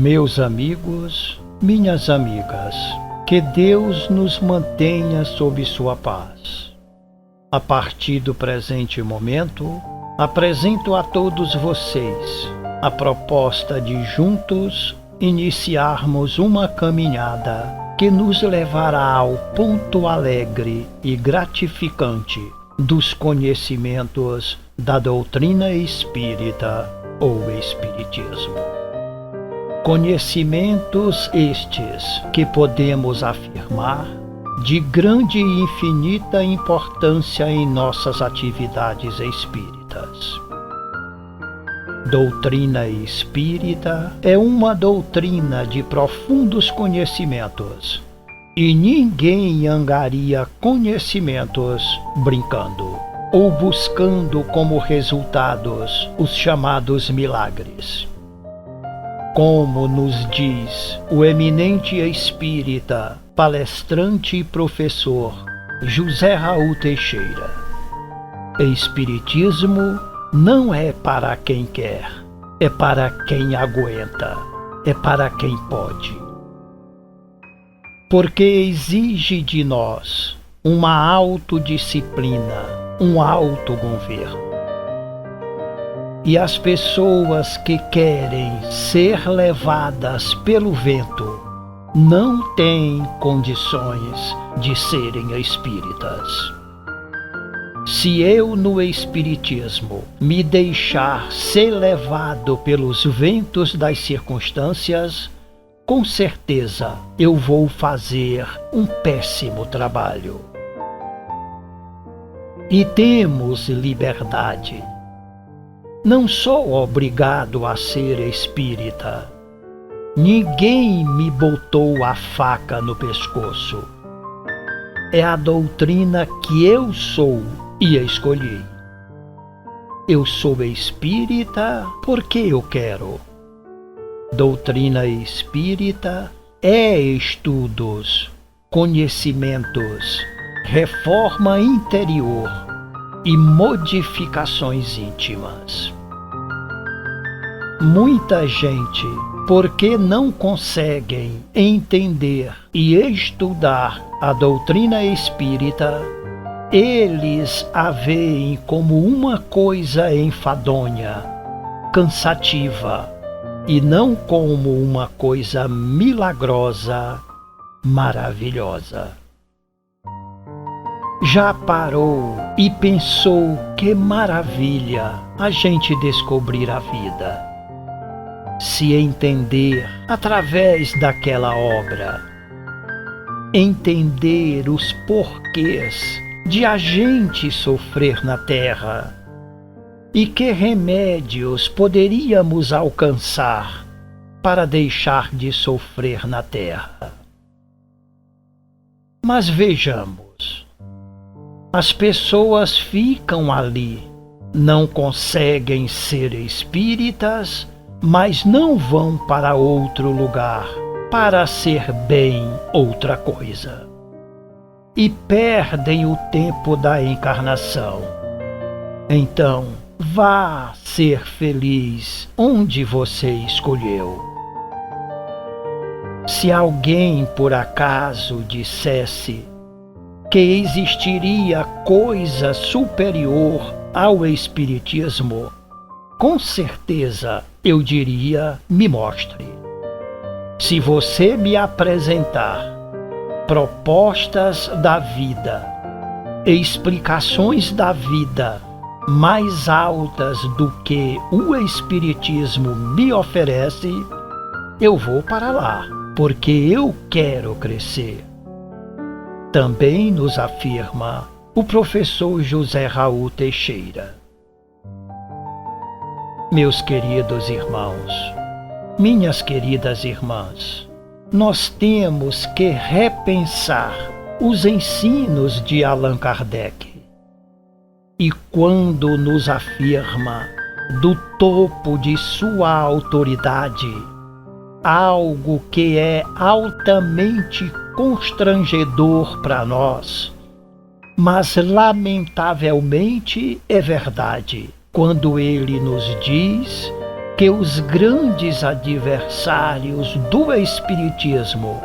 Meus amigos, minhas amigas, que Deus nos mantenha sob sua paz. A partir do presente momento, apresento a todos vocês a proposta de juntos iniciarmos uma caminhada que nos levará ao ponto alegre e gratificante dos conhecimentos da doutrina espírita ou espiritismo. Conhecimentos estes que podemos afirmar de grande e infinita importância em nossas atividades espíritas. Doutrina espírita é uma doutrina de profundos conhecimentos, e ninguém angaria conhecimentos brincando ou buscando como resultados os chamados milagres. Como nos diz o eminente espírita, palestrante e professor José Raul Teixeira, espiritismo não é para quem quer, é para quem aguenta, é para quem pode. Porque exige de nós uma autodisciplina, um autogoverno. E as pessoas que querem ser levadas pelo vento não têm condições de serem espíritas. Se eu no espiritismo me deixar ser levado pelos ventos das circunstâncias, com certeza eu vou fazer um péssimo trabalho. E temos liberdade. Não sou obrigado a ser espírita. Ninguém me botou a faca no pescoço. É a doutrina que eu sou e escolhi. Eu sou espírita porque eu quero. Doutrina espírita é estudos, conhecimentos, reforma interior e modificações íntimas. Muita gente, porque não conseguem entender e estudar a doutrina espírita, eles a veem como uma coisa enfadonha, cansativa, e não como uma coisa milagrosa, maravilhosa. Já parou e pensou que maravilha a gente descobrir a vida? Se entender através daquela obra, entender os porquês de a gente sofrer na Terra e que remédios poderíamos alcançar para deixar de sofrer na Terra. Mas vejamos, as pessoas ficam ali, não conseguem ser espíritas, mas não vão para outro lugar para ser bem outra coisa. E perdem o tempo da encarnação. Então, vá ser feliz onde você escolheu. Se alguém por acaso dissesse que existiria coisa superior ao espiritismo, com certeza eu diria: me mostre. Se você me apresentar propostas da vida, explicações da vida mais altas do que o espiritismo me oferece, eu vou para lá, porque eu quero crescer. Também nos afirma o professor José Raul Teixeira. Meus queridos irmãos, minhas queridas irmãs, nós temos que repensar os ensinos de Allan Kardec. E quando nos afirma do topo de sua autoridade algo que é altamente constrangedor para nós, mas lamentavelmente é verdade, quando ele nos diz que os grandes adversários do Espiritismo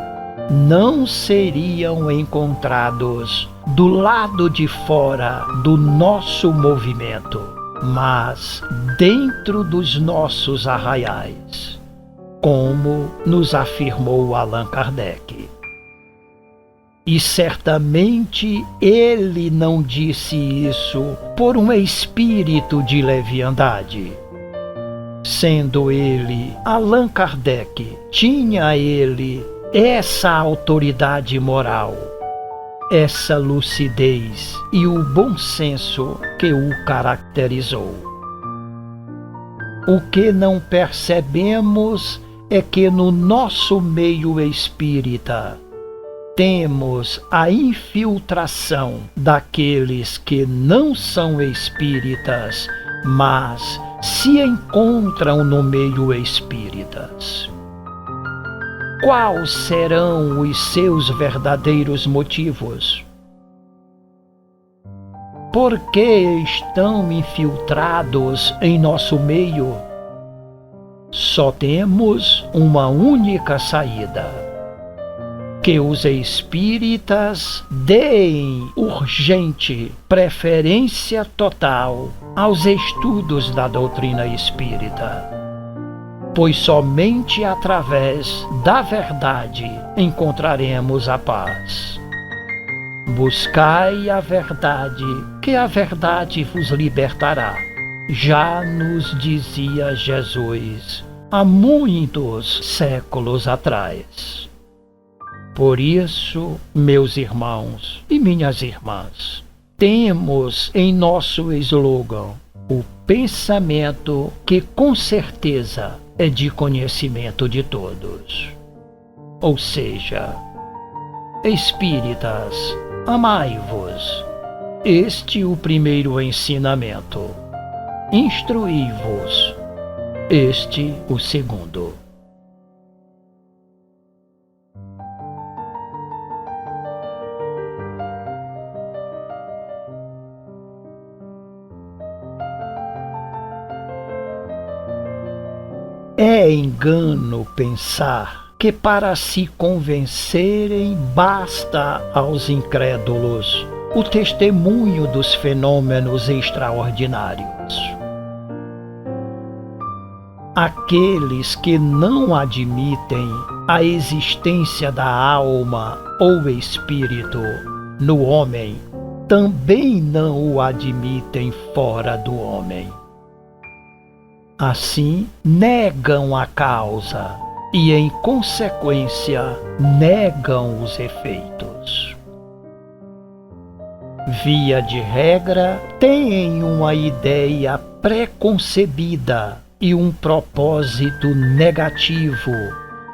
não seriam encontrados do lado de fora do nosso movimento, mas dentro dos nossos arraiais, como nos afirmou Allan Kardec. E certamente ele não disse isso por um espírito de leviandade. Sendo ele, Allan Kardec, tinha ele essa autoridade moral, essa lucidez e o bom senso que o caracterizou. O que não percebemos é que no nosso meio espírita temos a infiltração daqueles que não são espíritas, mas se encontram no meio espíritas. Quais serão os seus verdadeiros motivos? Por que estão infiltrados em nosso meio? Só temos uma única saída: que os espíritas deem urgente preferência total aos estudos da doutrina espírita, pois somente através da verdade encontraremos a paz. Buscai a verdade, que a verdade vos libertará. Já nos dizia Jesus há muitos séculos atrás. Por isso, meus irmãos e minhas irmãs, temos em nosso slogan o pensamento que com certeza é de conhecimento de todos. Ou seja, espíritas, amai-vos. Este o primeiro ensinamento. Instruí-vos. Este o segundo. É engano pensar que para se convencerem basta aos incrédulos o testemunho dos fenômenos extraordinários. Aqueles que não admitem a existência da alma ou espírito no homem também não o admitem fora do homem. Assim, negam a causa e, em consequência, negam os efeitos. Via de regra, têm uma ideia preconcebida e um propósito negativo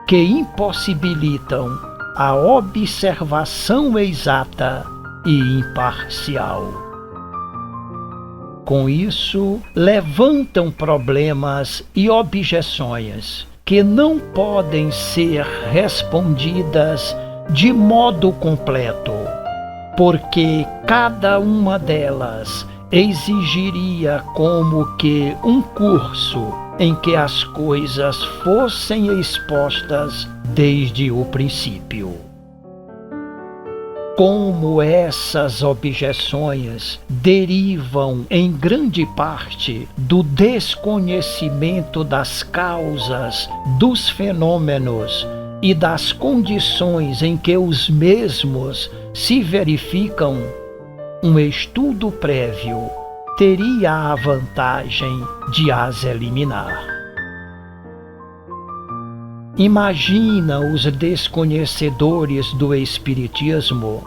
que impossibilitam a observação exata e imparcial. Com isso, levantam problemas e objeções que não podem ser respondidas de modo completo, porque cada uma delas exigiria como que um curso em que as coisas fossem expostas desde o princípio. Como essas objeções derivam em grande parte do desconhecimento das causas dos fenômenos e das condições em que os mesmos se verificam, um estudo prévio teria a vantagem de as eliminar. Imagina os desconhecedores do Espiritismo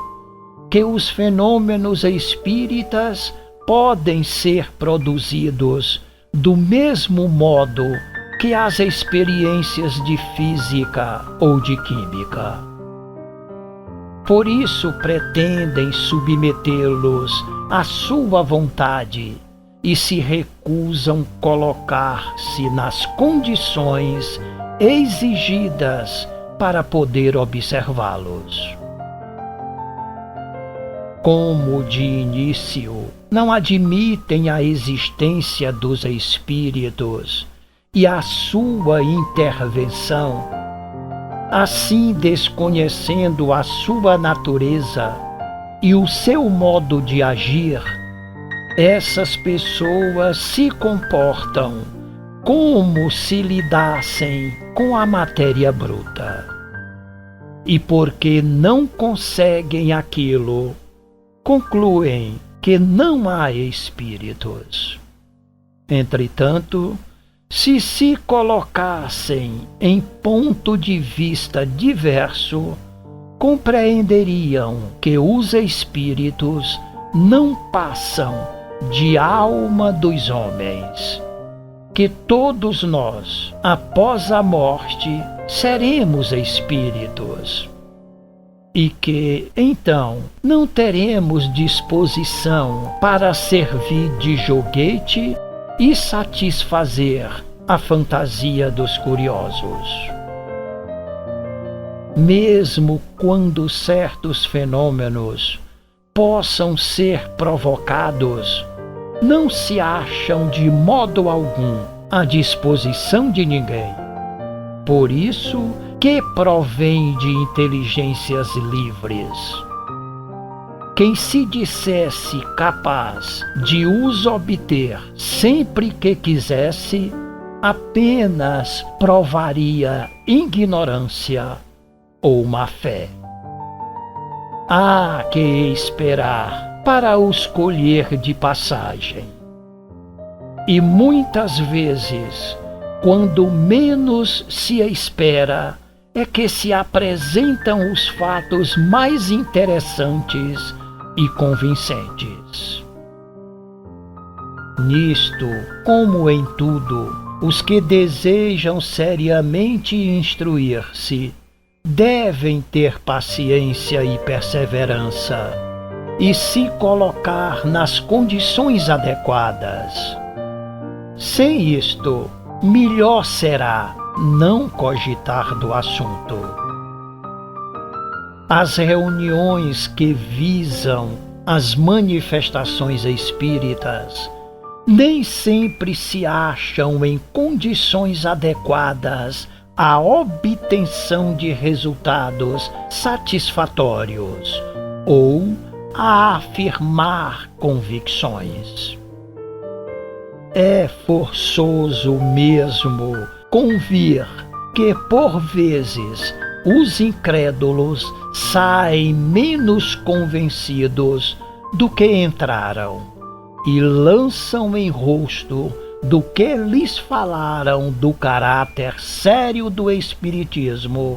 que os fenômenos espíritas podem ser produzidos do mesmo modo que as experiências de física ou de química. Por isso pretendem submetê-los à sua vontade e se recusam colocar-se nas condições exigidas para poder observá-los. Como de início não admitem a existência dos espíritos e a sua intervenção, assim desconhecendo a sua natureza e o seu modo de agir, essas pessoas se comportam como se lidassem com a matéria bruta. E porque não conseguem aquilo, concluem que não há espíritos. Entretanto, se colocassem em ponto de vista diverso, compreenderiam que os espíritos não passam de alma dos homens, que todos nós, após a morte, seremos espíritos, e que, então, não teremos disposição para servir de joguete e satisfazer a fantasia dos curiosos. Mesmo quando certos fenômenos possam ser provocados, não se acham de modo algum à disposição de ninguém. Por isso que provém de inteligências livres. Quem se dissesse capaz de os obter sempre que quisesse, apenas provaria ignorância ou má fé. Há que esperar para os colher de passagem. E muitas vezes, quando menos se espera, é que se apresentam os fatos mais interessantes e convincentes. Nisto, como em tudo, os que desejam seriamente instruir-se devem ter paciência e perseverança e se colocar nas condições adequadas. Sem isto, melhor será não cogitar do assunto. As reuniões que visam as manifestações espíritas nem sempre se acham em condições adequadas à obtenção de resultados satisfatórios ou a afirmar convicções. É forçoso mesmo convir que, por vezes, os incrédulos saem menos convencidos do que entraram e lançam em rosto do que lhes falaram do caráter sério do Espiritismo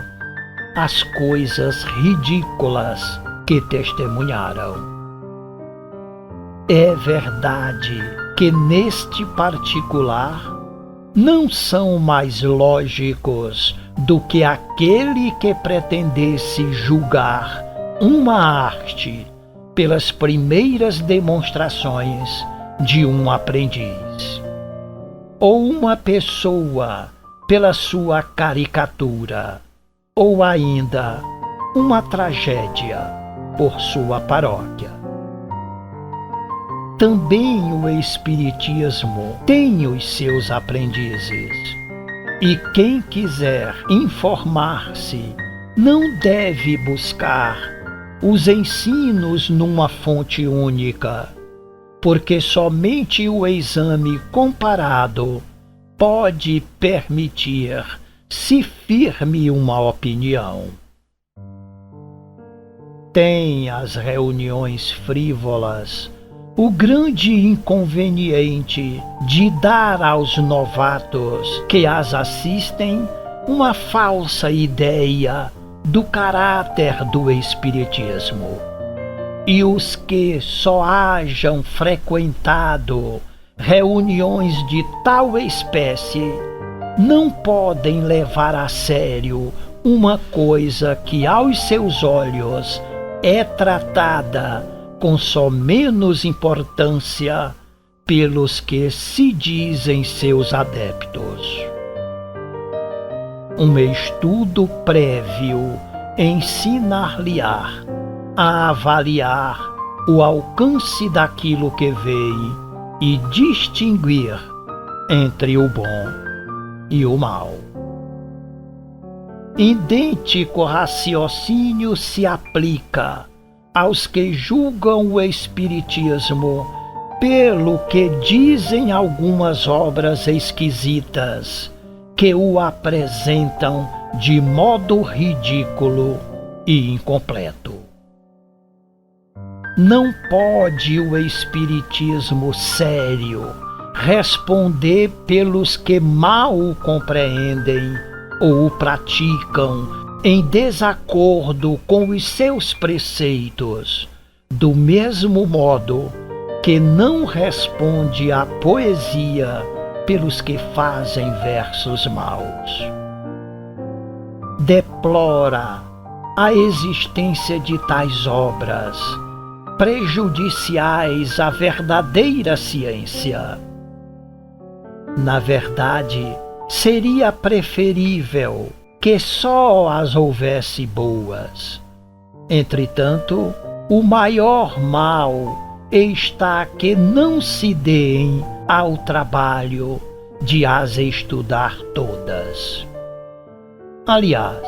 as coisas ridículas que testemunharam. É verdade que neste particular não são mais lógicos do que aquele que pretendesse julgar uma arte pelas primeiras demonstrações de um aprendiz, ou uma pessoa pela sua caricatura, ou ainda uma tragédia por sua paróquia. Também o Espiritismo tem os seus aprendizes, e quem quiser informar-se não deve buscar os ensinos numa fonte única, porque somente o exame comparado pode permitir se firme uma opinião. Tem as reuniões frívolas o grande inconveniente de dar aos novatos que as assistem uma falsa ideia do caráter do Espiritismo. E os que só hajam frequentado reuniões de tal espécie não podem levar a sério uma coisa que aos seus olhos é tratada com só menos importância pelos que se dizem seus adeptos. Um estudo prévio ensinar-lhe-á a avaliar o alcance daquilo que vê e distinguir entre o bom e o mal. Idêntico raciocínio se aplica aos que julgam o Espiritismo pelo que dizem algumas obras esquisitas que o apresentam de modo ridículo e incompleto. Não pode o Espiritismo sério responder pelos que mal o compreendem ou o praticam em desacordo com os seus preceitos, do mesmo modo que não responde à poesia pelos que fazem versos maus. Deplora a existência de tais obras, prejudiciais à verdadeira ciência. Na verdade, seria preferível que só as houvesse boas. Entretanto, o maior mal está que não se deem ao trabalho de as estudar todas. Aliás,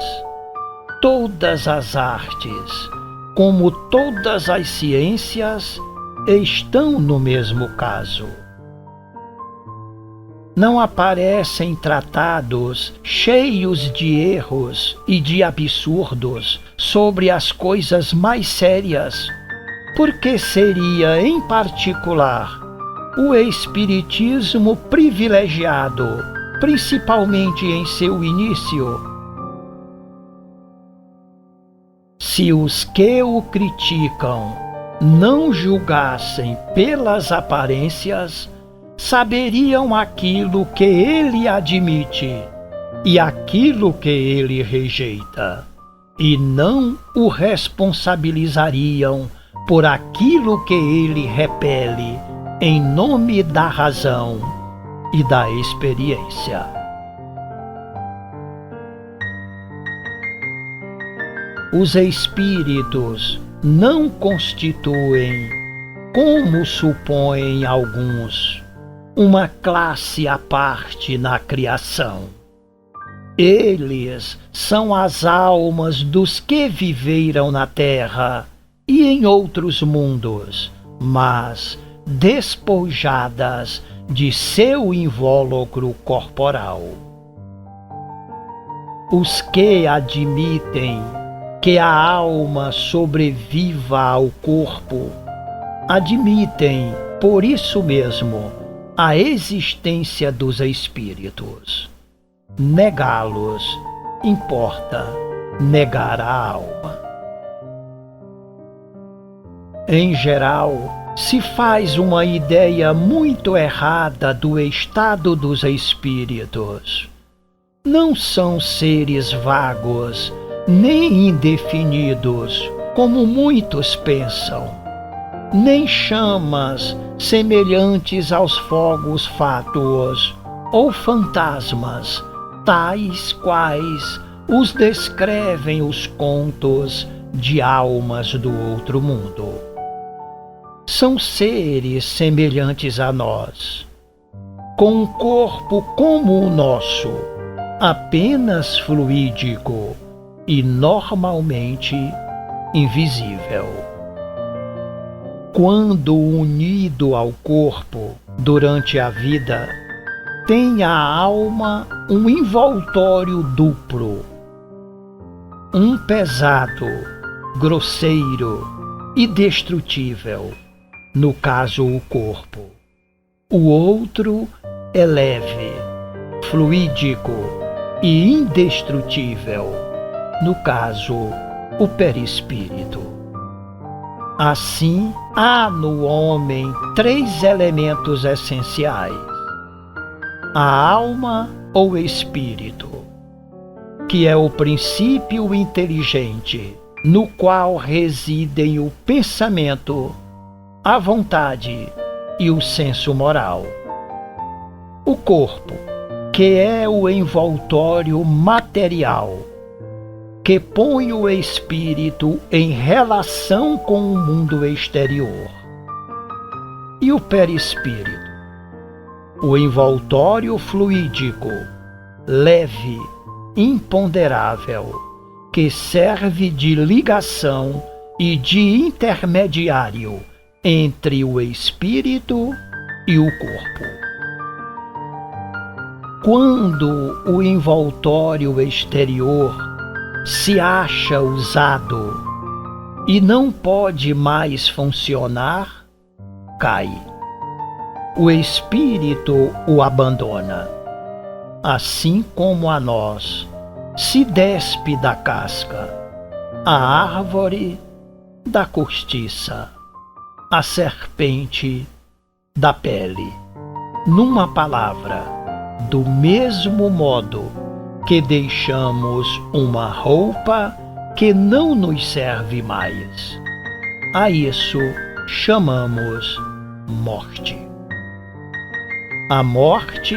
todas as artes, como todas as ciências, estão no mesmo caso. Não aparecem tratados cheios de erros e de absurdos sobre as coisas mais sérias, porque seria, em particular, o Espiritismo privilegiado, principalmente em seu início. Se os que o criticam não julgassem pelas aparências, saberiam aquilo que ele admite e aquilo que ele rejeita, e não o responsabilizariam por aquilo que ele repele em nome da razão e da experiência. Os espíritos não constituem, como supõem alguns, uma classe à parte na criação. Eles são as almas dos que viveram na Terra e em outros mundos, mas despojadas de seu invólucro corporal. Os que admitem que a alma sobreviva ao corpo, admitem, por isso mesmo, a existência dos espíritos. Negá-los importa negar a alma. Em geral, se faz uma ideia muito errada do estado dos espíritos. Não são seres vagos, nem indefinidos, como muitos pensam, nem chamas semelhantes aos fogos fátuos ou fantasmas, tais quais os descrevem os contos de almas do outro mundo. São seres semelhantes a nós, com um corpo como o nosso, apenas fluídico e normalmente invisível. Quando unido ao corpo durante a vida, tem a alma um envoltório duplo, um pesado, grosseiro e destrutível, no caso o corpo. O outro é leve, fluídico e indestrutível, no caso o perispírito. Assim, há no homem 3 elementos essenciais: a alma ou espírito, que é o princípio inteligente, no qual residem o pensamento, a vontade e o senso moral. O corpo, que é o envoltório material, que põe o espírito em relação com o mundo exterior. E o perispírito, o envoltório fluídico, leve, imponderável, que serve de ligação e de intermediário entre o espírito e o corpo. Quando o envoltório exterior se acha usado e não pode mais funcionar, cai. O espírito o abandona, assim como a nós se despe da casca, a árvore da cortiça, a serpente da pele. Numa palavra, do mesmo modo que deixamos uma roupa que não nos serve mais, a isso chamamos morte. A morte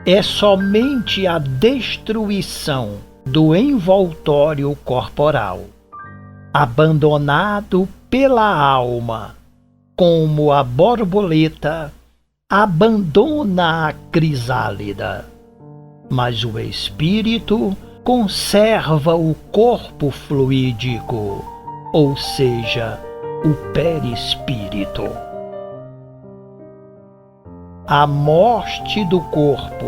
é somente a destruição do envoltório corporal, abandonado pela alma, como a borboleta abandona a crisálida. Mas o espírito conserva o corpo fluídico, ou seja, o perispírito. A morte do corpo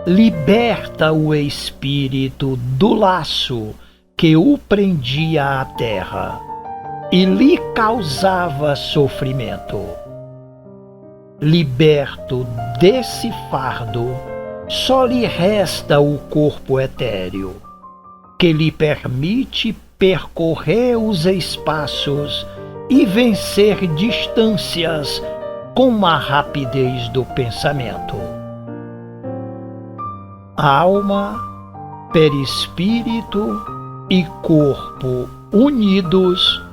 liberta o espírito do laço que o prendia à terra e lhe causava sofrimento. Liberto desse fardo, só lhe resta o corpo etéreo, que lhe permite percorrer os espaços e vencer distâncias com a rapidez do pensamento. Alma, perispírito e corpo unidos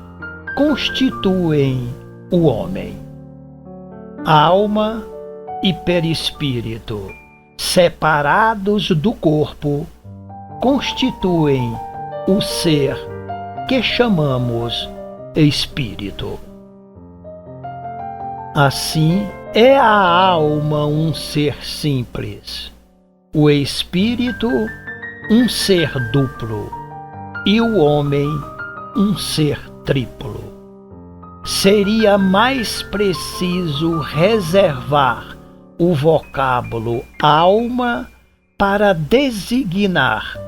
constituem o homem. Alma e perispírito, separados do corpo, constituem o ser que chamamos espírito. Assim, é a alma um ser simples, o espírito um ser duplo e o homem um ser triplo. Seria mais preciso reservar o vocábulo alma para designar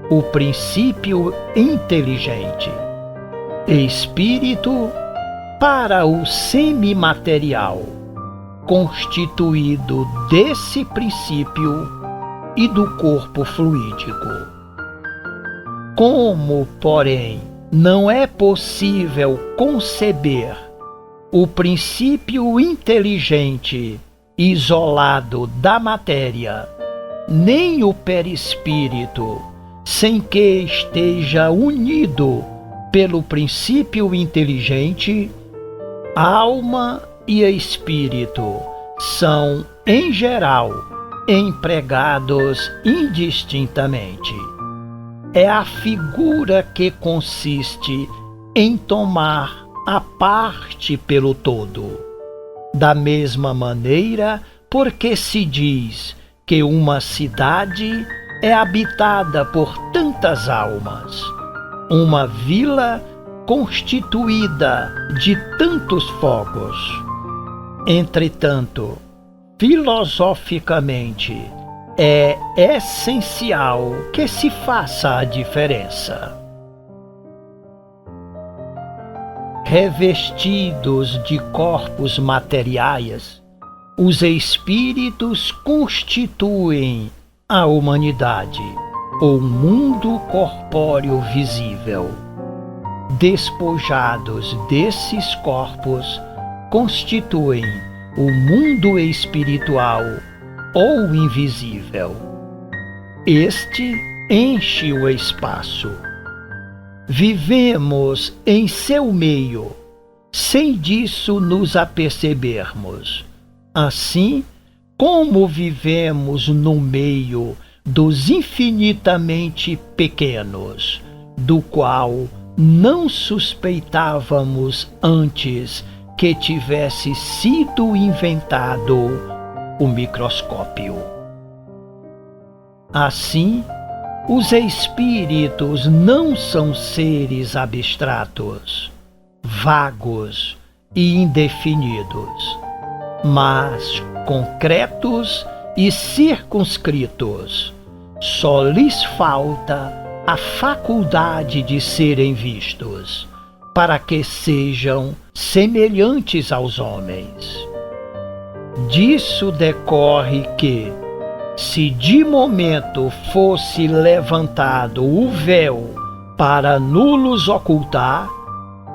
o princípio inteligente, espírito para o semimaterial, constituído desse princípio e do corpo fluídico. Como, porém, não é possível conceber o princípio inteligente isolado da matéria, nem o perispírito, sem que esteja unido pelo princípio inteligente, alma e espírito são, em geral, empregados indistintamente. É a figura que consiste em tomar a parte pelo todo. Da mesma maneira, porque se diz que uma cidade é habitada por tantas almas, uma vila constituída de tantos fogos. Entretanto, filosoficamente, é essencial que se faça a diferença. Revestidos de corpos materiais, os espíritos constituem a humanidade, ou mundo corpóreo visível. Despojados desses corpos, constituem o mundo espiritual ou invisível. Este enche o espaço. Vivemos em seu meio, sem disso nos apercebermos. Assim como vivemos no meio dos infinitamente pequenos, do qual não suspeitávamos antes que tivesse sido inventado o microscópio. Assim, os espíritos não são seres abstratos, vagos e indefinidos, mas concretos e circunscritos. Só lhes falta a faculdade de serem vistos, para que sejam semelhantes aos homens. Disso decorre que, se de momento fosse levantado o véu para nulos ocultar,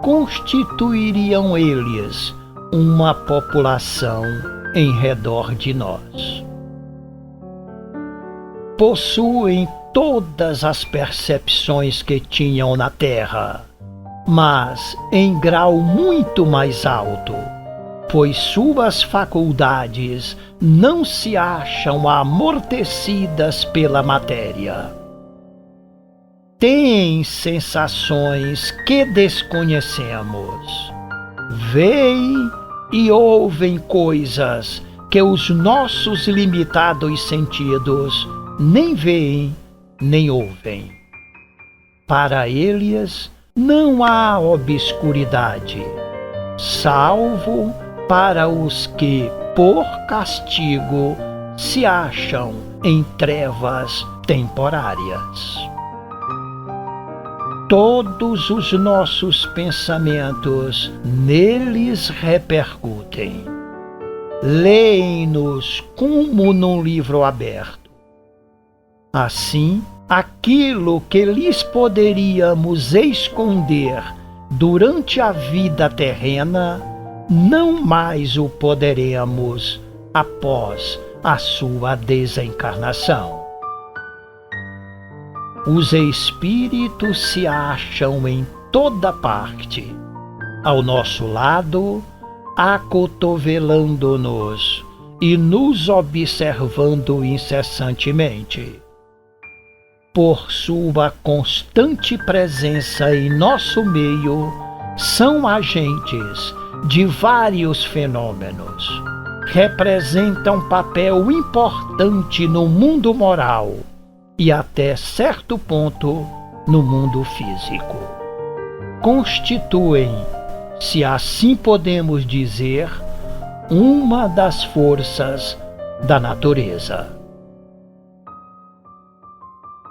constituiriam eles uma população em redor de nós. Possuem todas as percepções que tinham na Terra, mas em grau muito mais alto, pois suas faculdades não se acham amortecidas pela matéria. Têm sensações que desconhecemos. Veem e ouvem coisas que os nossos limitados sentidos nem veem nem ouvem. Para eles não há obscuridade, salvo para os que, por castigo, se acham em trevas temporárias. Todos os nossos pensamentos neles repercutem. Leem-nos como num livro aberto. Assim, aquilo que lhes poderíamos esconder durante a vida terrena, não mais o poderemos após a sua desencarnação. Os espíritos se acham em toda parte, ao nosso lado, acotovelando-nos e nos observando incessantemente. Por sua constante presença em nosso meio, são agentes de vários fenômenos. Representam papel importante no mundo moral e até certo ponto no mundo físico. Constituem, se assim podemos dizer, uma das forças da natureza.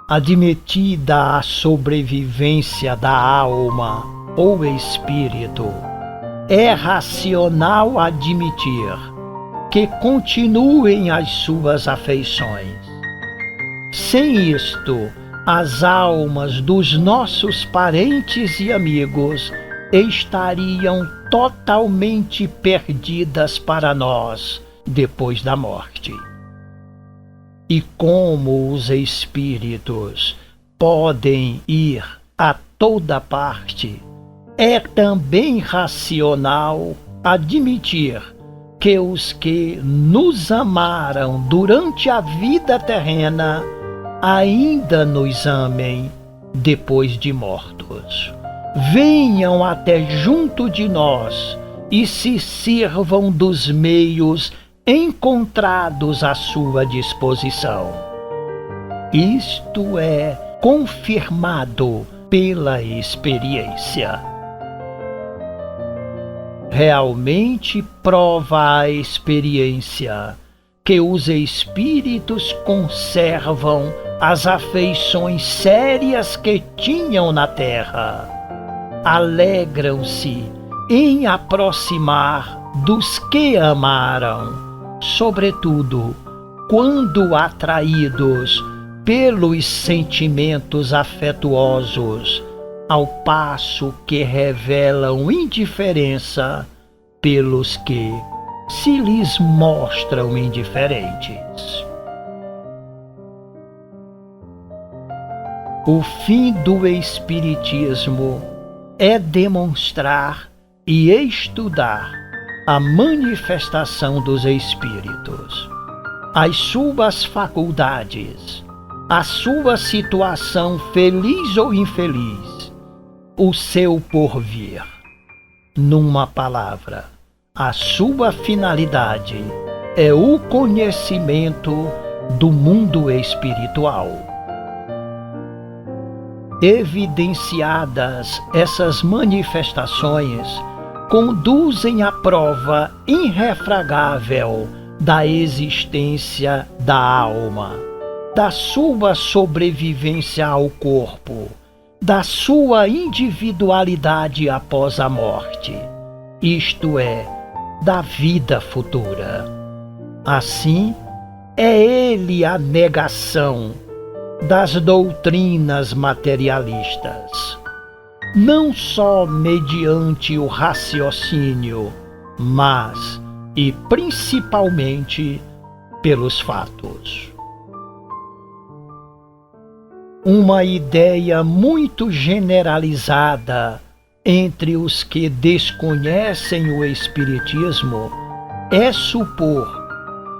Admitida a sobrevivência da alma ou espírito, é racional admitir que continuem as suas afeições. Sem isto, as almas dos nossos parentes e amigos estariam totalmente perdidas para nós depois da morte. E como os espíritos podem ir a toda parte, é também racional admitir que os que nos amaram durante a vida terrena ainda nos amem depois de mortos. Venham até junto de nós e se sirvam dos meios encontrados à sua disposição. Isto é confirmado pela experiência. Realmente prova a experiência que os espíritos conservam as afeições sérias que tinham na Terra. Alegram-se em aproximar dos que amaram, sobretudo quando atraídos pelos sentimentos afetuosos, ao passo que revelam indiferença pelos que se lhes mostram indiferentes. O fim do Espiritismo é demonstrar e estudar a manifestação dos espíritos, as suas faculdades, a sua situação feliz ou infeliz, o seu porvir. Numa palavra, a sua finalidade é o conhecimento do mundo espiritual. Evidenciadas essas manifestações, conduzem à prova irrefragável da existência da alma, da sua sobrevivência ao corpo, da sua individualidade após a morte, isto é, da vida futura. Assim, é ele a negação das doutrinas materialistas, não só mediante o raciocínio, mas e principalmente pelos fatos. Uma ideia muito generalizada entre os que desconhecem o Espiritismo é supor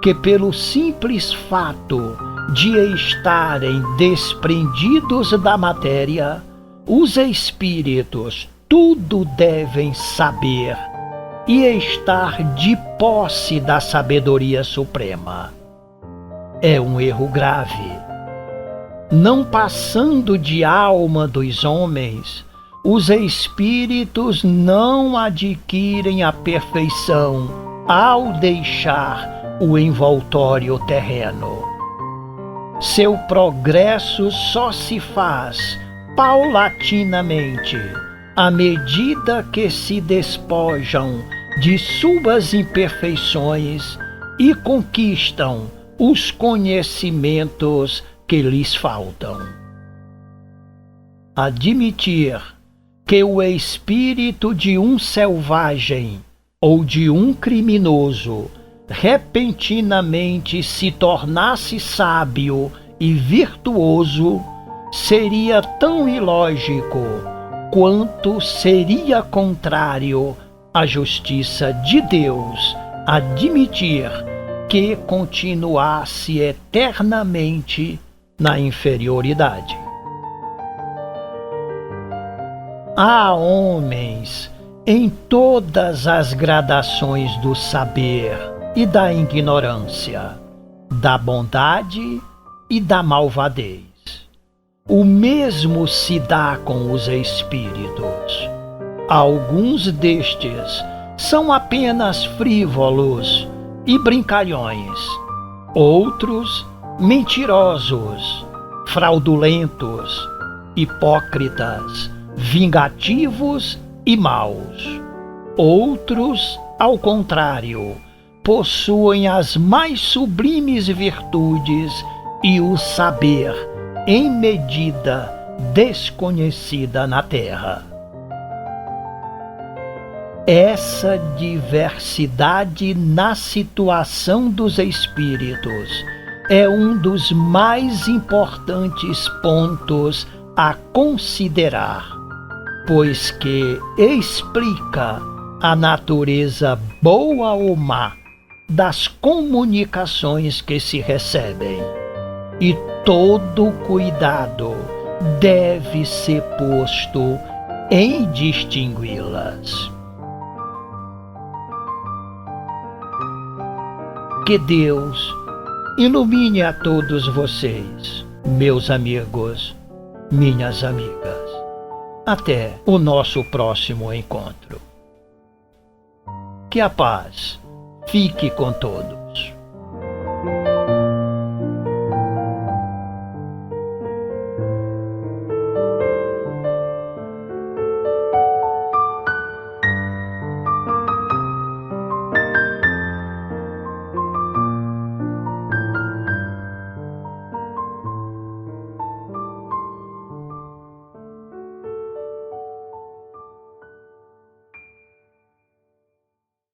que, pelo simples fato de estarem desprendidos da matéria, os espíritos tudo devem saber e estar de posse da sabedoria suprema. É um erro grave. Não passando de alma dos homens, os espíritos não adquirem a perfeição ao deixar o envoltório terreno. Seu progresso só se faz paulatinamente, à medida que se despojam de suas imperfeições e conquistam os conhecimentos que lhes faltam. Admitir que o espírito de um selvagem ou de um criminoso repentinamente se tornasse sábio e virtuoso seria tão ilógico quanto seria contrário à justiça de Deus admitir que continuasse eternamente na inferioridade. Há homens em todas as gradações do saber e da ignorância, da bondade e da malvadez. O mesmo se dá com os espíritos. Alguns destes são apenas frívolos e brincalhões, outros mentirosos, fraudulentos, hipócritas, vingativos e maus. Outros, ao contrário, possuem as mais sublimes virtudes e o saber em medida desconhecida na terra. Essa diversidade na situação dos espíritos é um dos mais importantes pontos a considerar, pois que explica a natureza boa ou má das comunicações que se recebem, e todo cuidado deve ser posto em distingui-las. Que Deus ilumine a todos vocês, meus amigos, minhas amigas. Até o nosso próximo encontro. Que a paz fique com todos.